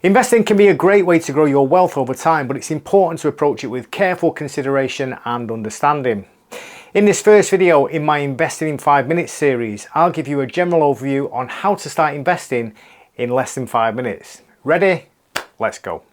Investing can be a great way to grow your wealth over time, but it's important to approach it with careful consideration and understanding. In this first video in my Investing in 5 Minutes series, I'll give you a general overview on how to start investing in less than 5 minutes. Ready? Let's go.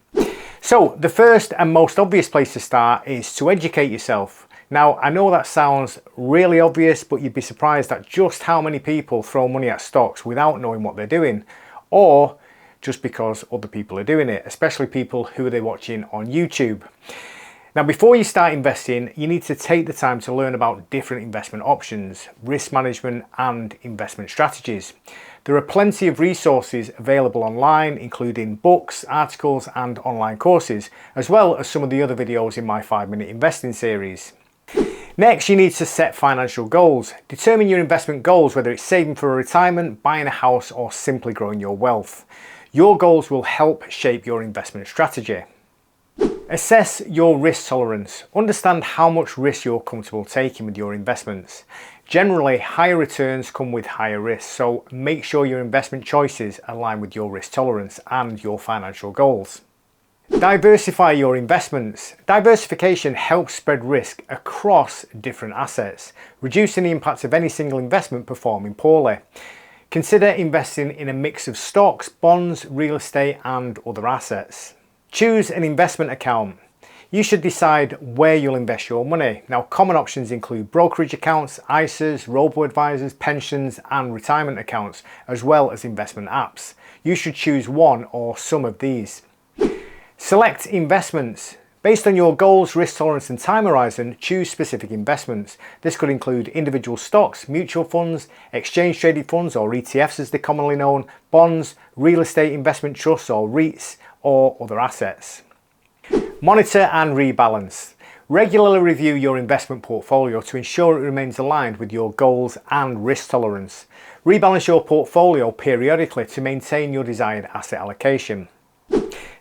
So the first and most obvious place to start is to educate yourself. Now, I know that sounds really obvious, but you'd be surprised at just how many people throw money at stocks without knowing what they're doing, or just because other people are doing it, especially people who they're watching on YouTube. Now, before you start investing, you need to take the time to learn about different investment options, risk management and investment strategies. There are plenty of resources available online, including books, articles and online courses, as well as some of the other videos in my 5-minute investing series. Next, you need to set financial goals. Determine your investment goals, whether it's saving for a retirement, buying a house or simply growing your wealth. Your goals will help shape your investment strategy. Assess your risk tolerance. Understand how much risk you're comfortable taking with your investments. Generally, higher returns come with higher risks, so make sure your investment choices align with your risk tolerance and your financial goals. Diversify your investments. Diversification helps spread risk across different assets, reducing the impact of any single investment performing poorly. Consider investing in a mix of stocks, bonds, real estate and other assets. Choose an investment account. You should decide where you'll invest your money. Now, common options include brokerage accounts, ISAs, robo-advisors, pensions and retirement accounts, as well as investment apps. You should choose one or some of these. Select investments. Based on your goals, risk tolerance and time horizon, choose specific investments. This could include individual stocks, mutual funds, exchange traded funds or ETFs as they're commonly known, bonds, real estate investment trusts or REITs, or other assets. Monitor and rebalance. Regularly review your investment portfolio to ensure it remains aligned with your goals and risk tolerance. Rebalance your portfolio periodically to maintain your desired asset allocation.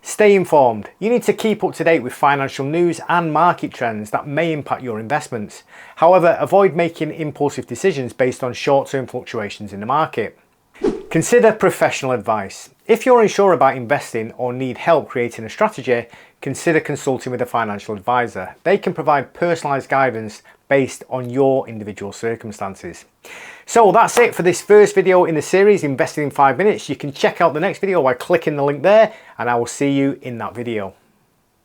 Stay informed. You need to keep up to date with financial news and market trends that may impact your investments. However, avoid making impulsive decisions based on short-term fluctuations in the market. Consider professional advice. If you're unsure about investing or need help creating a strategy, consider consulting with a financial advisor. They can provide personalized guidance based on your individual circumstances. So that's it for this first video in the series, Investing in 5 Minutes. You can check out the next video by clicking the link there, and I will see you in that video.